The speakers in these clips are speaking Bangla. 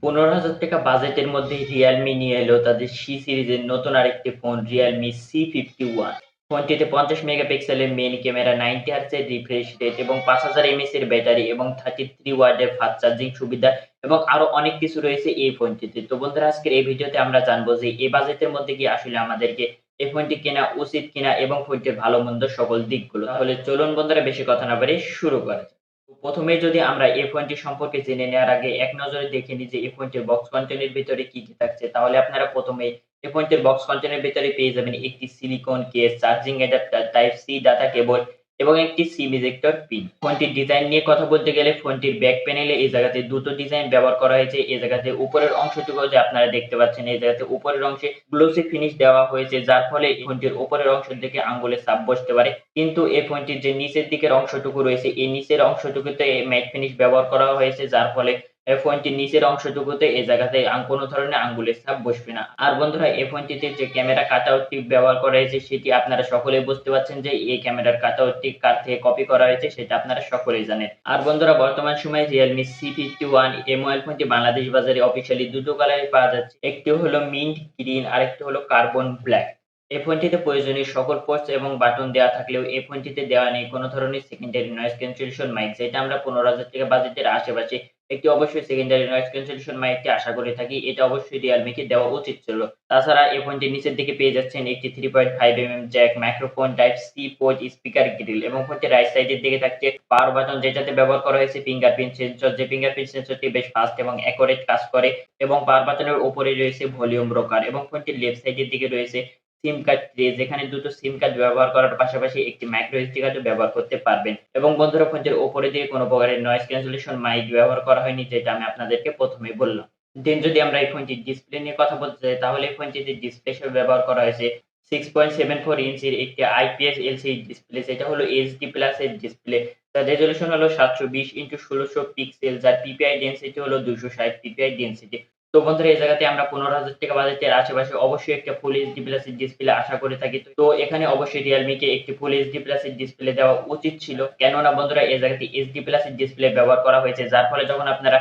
15,000 টাকা বাজেটের মধ্যে Realme নিয়ে এলো তাদের C সিরিজের নতুন আরেকটি ফোন Realme C51। ফোনটিতে 50 মেগাপিক্সেলের মেইন ক্যামেরা, 90 হার্টজের রিফ্রেশ রেট এবং 5000 এমএএইচ এর ব্যাটারি এবং 33 ওয়াটের ফাস্ট চার্জিং সুবিধা এবং আরো অনেক কিছু রয়েছে এই ফোনটিতে। তো বন্ধুরা, আজকের এই ভিডিওতে আমরা জানবো যে এই বাজেটের মধ্যে কি আসলে আমাদেরকে এই ফোনটি কেনা উচিত কিনা এবং ফোনটির ভালো মন্দ সকল দিকগুলো। তাহলে চলুন বন্ধুরা, বেশি কথা না বাড়িয়ে শুরু করা যাক। প্রথমে যদি আমরা এই ফোনটি সম্পর্কে জেনে নেওয়ার আগে এক নজরে দেখে নিই যে এই ফোনটির বক্স কন্টেন্টের ভিতরে কি কি থাকছে, তাহলে আপনারা প্রথমে এই ফোনটির বক্স কন্টেন্টের ভিতরে পেয়ে যাবেন একটি silicon case, charging adapter, type C data cable এবং একটি সিম ইজেক্টর পিন। ফোনটির ডিজাইন নিয়ে কথা বলতে গেলে ফোনটির ব্যাক প্যানেলে এই জায়গাতে দুটো ডিজাইন ব্যবহার করা হয়েছে। এই জায়গাতে উপরের অংশটুকু যে আপনারা দেখতে পাচ্ছেন, এই জায়গাতে উপরের অংশে গ্লোসি ফিনিশ দেওয়া হয়েছে, যার ফলে এই ফোনটির উপরের অংশ থেকে আঙ্গুলে ছাপ বসতে পারে। কিন্তু এই ফোনটির যে নিচের দিকের অংশটুকু রয়েছে, এই নিচের অংশটুকুতে ম্যাট ফিনিশ ব্যবহার করা হয়েছে, যার ফলে ফোনটির নিচের অংশটুকুতে এই জায়গাতে কোনো ধরনের আঙ্গুলের ছাপ বসবে না। আর বন্ধুরা, এই ফোনটিতে যে ক্যামেরা কাটআউটটি ব্যবহার করা হয়েছে সেটি আপনারা সকলেই বুঝতে পারছেন যে এই ক্যামেরার কাটআউটটি কার থেকে কপি করা হয়েছে সেটা আপনারা সকলেই জানেন। আর বন্ধুরা, বর্তমান সময়ে Realme C51 এই মোবাইল ফোনটি বাংলাদেশ বাজারে অফিসিয়ালি দুটো কালারে পাওয়া যাচ্ছে। একটি হলো মিন্ট গ্রিন, আরেকটি হলো কার্বন ব্ল্যাক। এই ফোনটিতে প্রয়োজনীয় সকল পোর্টস এবং বাটন দেওয়া থাকলেও এই ফোনটিতে দেওয়া নেই কোনো ধরনের সেকেন্ডারি নয়েজ ক্যান্সেলেশন মাইক, যেটা আমরা 15,000 টাকা বাজেটের আশেপাশে একটি অবশ্যই সেকেন্ডারি নয়েজ ক্যান্সেলেশন মাইকটি আশা করে থাকি। এটা অবশ্যই Realme কে দেওয়া উচিত ছিল। তাছাড়া এই ফোনটির নিচের দিকে পেয়ে যাচ্ছেন একটি 3.5 jack, microphone, type C port, speaker grill এবং ফোনটির রাইট সাইডের দিকে থাকছে পাওয়ার বাটন, যেটাতে ব্যবহার করা হয়েছে ফিঙ্গারপ্রিন্ট সেন্সর। যে ফিঙ্গারপ্রিন্ট সেন্সরটি বেশ ফাস্ট এবং অ্যাকুরেট কাজ করে এবং পাওয়ার বাটনের উপরে রয়েছে ভলিউম রোকার এবং ফোনটির লেফট সাইডের দিকে রয়েছে সিম কার্ড ট্রে, যেখানে দুটো সিম কার্ড ব্যবহার করার পাশাপাশি একটি মাইক্রো এসডি কার্ডও ব্যবহার করতে পারবেন। এবং বন্ধুরা, ফোনটির উপরের দিকে কোনো প্রকারের নয়েজ ক্যান্সেলেশন মাইক ব্যবহার করা হয়নি, যেটা আমি আপনাদেরকে প্রথমেই বললাম। দেন যদি আমরা এই ফোনটির ডিসপ্লে নিয়ে কথা বলতে চাই, তাহলে এই ফোনটিতে ডিসপ্লে হিসেবে ব্যবহার করা হয়েছে 6.74 ইঞ্চির একটি আইপিএস এলসিডি ডিসপ্লে, যেটা হলো এইচডি প্লাস এর ডিসপ্লে। তার রেজোলিউশন হলো 720x1600 পিক্সেল, যার পিপিআই ডেনসিটি হলো 260 পিপিআই ডেনসিটি। তো বন্ধুরা, এই জায়গাতে আমরা 15,000 টাকা বাজেটের আশেপাশে অবশ্যই একটা ফুল এইচডি প্লাস এর ডিসপ্লে আশা করে থাকি। তো এখানে অবশ্যই Realme কে একটি ফুল এইচডি প্লাস এর ডিসপ্লে দেওয়া উচিত ছিল। কেননা বন্ধুরা, এই জায়গাতে এইচডি প্লাস এর ডিসপ্লে ব্যবহার করা হয়েছে, যার ফলে যখন আপনারা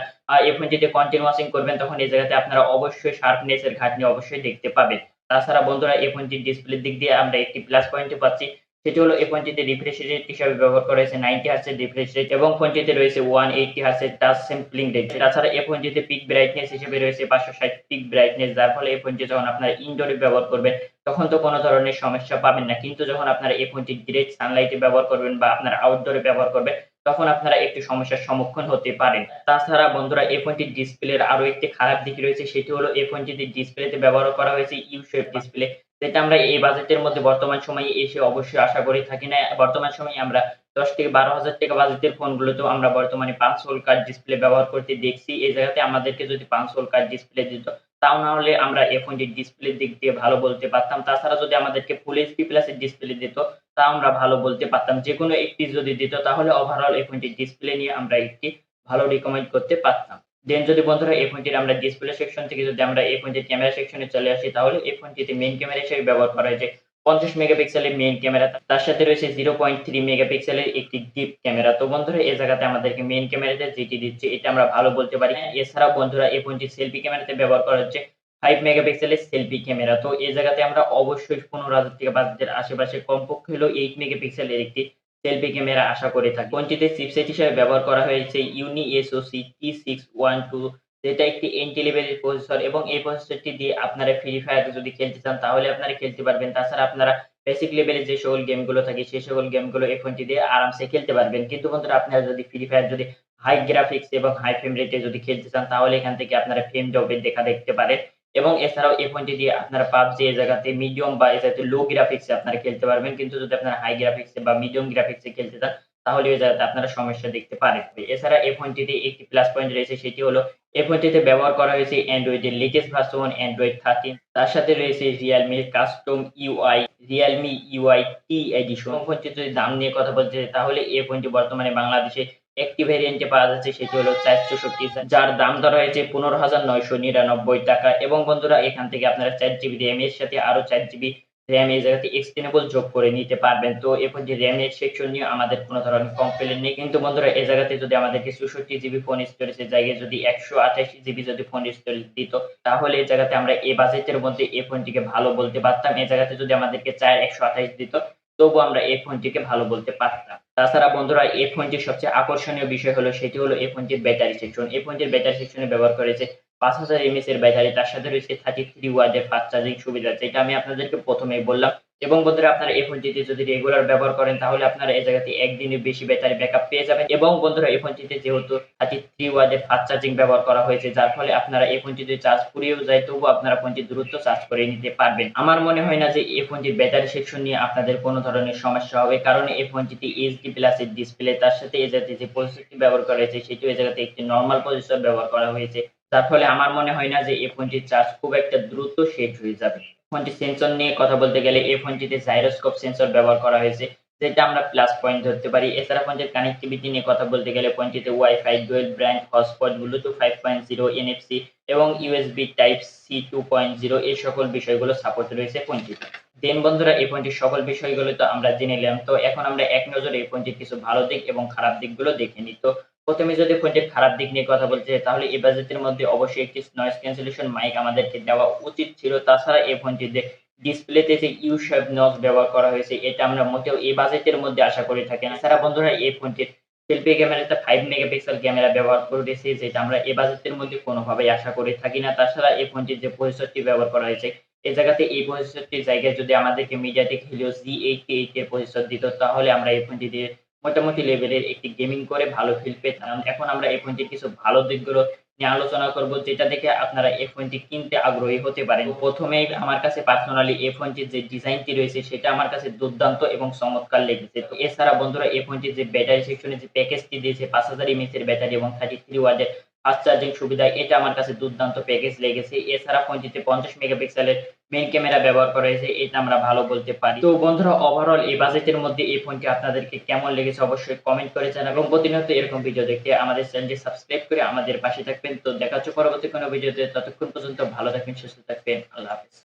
এই ফোনটিতে কনটেন্ট ওয়াচিং করবেন, তখন এই জায়গাতে আপনারা অবশ্যই শার্পনেস এর ঘাটতি অবশ্যই দেখতে পাবেন। তাছাড়া বন্ধুরা, এই ফোনটির ডিসপ্লের দিক দিয়ে আমরা একটি প্লাস পয়েন্টও পাচ্ছি। সেটি হলো এই ফোনটিতে রিফ্রেশ রেট হিসাবে ব্যবহার করা হয়েছে 90 হার্টজ এর রিফ্রেশ রেট এবং ফোনটিতে রয়েছে 180 হার্টজ এর টাচ স্যাম্পলিং রেট। তাছাড়া এই ফোনটিতে পিক ব্রাইটনেস হিসেবে রয়েছে 560 পিক ব্রাইটনেস, যার ফলে এই ফোনটি যখন আপনারা ইনডোরে ব্যবহার করবেন তখন তো কোনো ধরনের সমস্যা পাবেন না। কিন্তু যখন আপনারা এই ফোনটি ডিরেক্ট সানলাইটে ব্যবহার করবেন বা আপনারা আউটডোরে ব্যবহার করবেন, তখন আপনারা একটু সমস্যার সম্মুখীন হতে পারেন। তাছাড়া বন্ধুরা, এই ফোনটির ডিসপ্লের আরো একটি খারাপ দিক রয়েছে, সেটি হলো এই ফোনটিতে ডিসপ্লেতে ব্যবহার করা হয়েছে ইউ শেপ ডিসপ্লে, যেটা আমরা এই বাজেটের মধ্যে বর্তমান সময়ে এসে অবশ্যই আশা করে থাকি না। বর্তমান সময়ে আমরা ১০ থেকে ১২,০০০ টাকা বাজেটের ফোনগুলোতেও আমরা বর্তমানে ৫ হোল কাট ডিসপ্লে ব্যবহার করতে দেখছি। এই জায়গাতে আমাদেরকে যদি ৫ হোল কাট ডিসপ্লে দিত, তাও না হলে আমরা এই ফোনটির ডিসপ্লের দিক দিয়ে ভালো বলতে পারতাম। তাছাড়া যদি আমাদেরকে ফুল এইচডি প্লাস এর ডিসপ্লে দিত, তাও আমরা ভালো বলতে পারতাম। যেকোনো একটি যদি দিত, তাহলে ওভারঅল এই ফোনটির ডিসপ্লে নিয়ে আমরা একটি ভালো রিকমেন্ড করতে পারতাম। দেন যদি বন্ধুরা এই ফোনটির আমরা ডিসপ্লে সেকশন থেকে যদি আমরা এই ফোনটির ক্যামেরা সেকশনে চলে আসি, তাহলে এই ফোনটিতে মেইন ক্যামেরা হিসেবে ব্যবহার করা হয়েছে 50 মেগাপিক্সেলের মেইন ক্যামেরা। তার সাথে রয়েছে 0.3 মেগাপিক্সেলের একটি ডিপ ক্যামেরা। তো বন্ধুরা, এই জায়গাতে আমাদেরকে মেইন ক্যামেরাতে যেটি দিচ্ছে এটা আমরা ভালো বলতে পারি। এছাড়াও বন্ধুরা, এই ফোনটি সেলফি ক্যামেরাতে ব্যবহার করা হচ্ছে 5 মেগাপিক্সেলের সেলফি ক্যামেরা। তো এই জায়গাতে আমরা অবশ্যই 15,000 টাকা বাজেটের আশেপাশে কমপক্ষে হলেও 8 মেগাপিক্সেলের একটি সেলফি ক্যামেরা আশা করে থাকি। ফোনটিতে চিপসেট হিসেবে ব্যবহার করা হয়েছে ইউনি SoC T612, যেটা একটি এন্ট্রি লেভেলের প্রসেসর এবং এই প্রসেসরটি দিয়ে আপনারা ফ্রি ফায়ার যদি খেলতে চান, তাহলে আপনারা খেলতে পারবেন। তাছাড়া আপনারা বেসিক লেভেলে যে সকল গেমগুলো থাকে সেই সকল গেমগুলো এই ফোনটি দিয়ে আরামসে খেলতে পারবেন। কিন্তু বন্ধুরা, আপনারা যদি ফ্রি ফায়ার যদি হাই গ্রাফিক্স এবং হাই ফ্রেম রেটে যদি খেলতে চান, তাহলে এখান থেকে আপনারা ফ্রেম ড্রপের দেখা দেখতে পারেন। এবং এছাড়াও এই ফোনটি দিয়ে আপনারা PUBG এই জায়গাতে মিডিয়াম বা এই জাতীয় লো গ্রাফিক্সে আপনারা খেলতে পারবেন। কিন্তু যদি আপনারা হাই গ্রাফিক্সে বা মিডিয়াম গ্রাফিক্সে খেলতে চান, তাহলে ওই জায়গাতে আপনারা সমস্যা দেখতে পারেন। এছাড়া এই ফোনটিতে একটি প্লাস পয়েন্ট রয়েছে, সেটি হলো এই ফোনটিতে ব্যবহার করা হয়েছে Android এর লেটেস্ট ভার্সন Android 13। তার সাথে রয়েছে Realme এর custom UI, Realme UI T এডিশন। ফোনটির যদি দাম নিয়ে কথা বলতে চাই, তাহলে এই ফোনটি বর্তমানে বাংলাদেশে একটি ভেরিয়েন্টে পাওয়া যাচ্ছে, সেটি হলো ৪৬৪, যার দাম ধরা হয়েছে ১৫,৯৯৯ টাকা। এবং বন্ধুরা, এখান থেকে আপনারা ৪ জিবি RAM এর সাথে আরো ৪ জিবি RAM এই জায়গাতে এক্সটেন্ডেবল যোগ করে নিতে পারবেন। তো এই ফোনটি RAM এর সেকশন নিয়ে আমাদের কোন ধরনের কমপ্লেইন নেই। কিন্তু বন্ধুরা এই জায়গাতে যদি আমাদেরকে 64 জিবি ফোন স্টোরেজের জায়গায় যদি 128 জিবি যদি ফোন স্টোরেজ দিত, তাহলে এই জায়গাতে আমরা এই বাজেটের মধ্যে এই ফোনটিকে ভালো বলতে পারতাম। এই জায়গাতে যদি আমাদেরকে 128 দিত, তবুও আমরা এই ফোনটিকে ভালো বলতে পারতাম। তাছাড়া বন্ধুরা এই ফোনটির সবচেয়ে আকর্ষণীয় বিষয় হলো সেটি হলো এই ফোনটির ব্যাটারি সেকশন। এই ফোনটির ব্যাটারি সেকশনে ব্যবহার করেছে ৫০০০ এমএএইচ এর ব্যাটারি, তার সাথে রয়েছে 33 ওয়াটের ফাস্ট চার্জিং সুবিধা, যেটা আমি আপনাদেরকে ১ম এই বললাম। এবং বন্ধুরা আপনারা এই ফোনটিতে যদি রেগুলার ব্যবহার করেন তাহলে আপনারা এই জায়গাতে ১ দিনের বেশি ব্যাটারি ব্যাকআপ পেয়ে যাবেন। এবং বন্ধুরা এই ফোনটিতে যেহেতু 33 ওয়াটের ফাস্ট চার্জিং ব্যবহার করা হয়েছে, যার ফলে আপনারা এই ফোনটিতে চার্জ ফুরিয়েও যায় তবুও আপনারা ফোনটি দ্রুত চার্জ করে নিতে পারবেন। আমার মনে হয় না যে এই ফোনটির ব্যাটারি সেকশন নিয়ে আপনাদের কোন ধরনের সমস্যা হবে। কারণ এই ফোনটিতে এইচডি প্লাস এর ডিসপ্লে, তার সাথে এই জাতীয় যে প্রসেসরটি ব্যবহার করা হয়েছে সেটিও এই জায়গাতে একটি নরমাল প্রসেসর ব্যবহার করা হয়েছে। যার ফলে আমার মনে হয় না যে এই ফোনটির চার্জ খুব একটা দ্রুত শেষ হয়ে যাবে। ফোনটির সেন্সর নিয়ে কথা বলতে গেলে এই ফোনটিতে জাইরোস্কোপ সেন্সর ব্যবহার করা হয়েছে, যেটা আমরা প্লাস পয়েন্ট ধরতে পারি। এছাড়া ফোনটির কানেক্টিভিটি নিয়ে কথা বলতে গেলে ফোনটিতে WiFi, dual band hotspot, Bluetooth 5.0, NFC এবং ইউএসবি টাইপ সি 2.0 এই সকল বিষয়গুলো সাপোর্ট রয়েছে ফোনটিতে। দেন বন্ধুরা এই ফোনটির সকল বিষয়গুলো তো আমরা জেনে নিলাম। তো এখন আমরা এক নজরে এই ফোনটির কিছু ভালো দিক এবং খারাপ দিকগুলো দেখে নিই। তো প্রথমে যদি ফোনটির খারাপ দিক নিয়ে কথা বলতে চাই তাহলে এই বাজেটের মধ্যে অবশ্যই একটি নয়েজ ক্যান্সেলেশন মাইক আমাদেরকে দেওয়া উচিত ছিল। তাছাড়া এই ফোনটিতে ডিসপ্লেতে যে ইউ শেপ নচ ব্যবহার করা হয়েছে এটা আমরা মোটেও এই বাজেটের মধ্যে আশা করে থাকি না। এছাড়া বন্ধুরা এই ফোনটির সেলফি ক্যামেরাতে 5 মেগাপিক্সেল ক্যামেরা ব্যবহার করেছে, যেটা আমরা এই বাজেটের মধ্যে কোনোভাবেই আশা করে থাকি না। তাছাড়া এই ফোনটির যে প্রসেসরটি ব্যবহার করা হয়েছে এই জায়গাতে এই প্রসেসরটির জায়গায় যদি আমাদেরকে MediaTek Helio G88 এর প্রসেসর দিত তাহলে আমরা এই ফোনটি দিয়ে মোটামুটি লেভেলের একটি গেমিং করে ভালো ফিল পেতাম। এখন আমরা এই ফোনটির কিছু ভালো দিকগুলো নিয়ে আলোচনা করব, যেটা দেখে আপনারা এই ফোনটি কিনতে আগ্রহী হতে পারেন। প্রথমেই আমার কাছে পার্সোনালি এই ফোনটির যে ডিজাইনটি রয়েছে সেটা আমার কাছে দুর্দান্ত এবং চমৎকার লেগেছে। তো এছাড়া বন্ধুরা এই ফোনটির যে ব্যাটারি সেকশনে যে প্যাকেজটি দিয়েছে ৫০০০ এমএএইচ এর ব্যাটারি এবং 33 ওয়াটের ফাস্ট চার্জিং সুবিধা, এটা আমার কাছে দুর্দান্ত প্যাকেজ লেগেছে। এছাড়া ফোনটিতে ৫০ মেগাপিক্সেলের মেইন ক্যামেরা ব্যবহার করা হয়েছে, এটা আমরা ভালো বলতে পারি। তো বন্ধুরা ওভারঅল এই বাজেটের মধ্যে এই ফোনটি আপনাদেরকে কেমন লেগেছে অবশ্যই কমেন্ট করে জানাবেন এবং প্রতিনিয়ত এরকম ভিডিও দেখতে আমাদের চ্যানেলটি সাবস্ক্রাইব করে আমাদের পাশে থাকবেন। তো দেখা হচ্ছে পরবর্তী কোনো ভিডিওতে, ততক্ষণ পর্যন্ত ভালো থাকবেন, সুস্থ থাকবেন। আল্লাহ হাফেজ।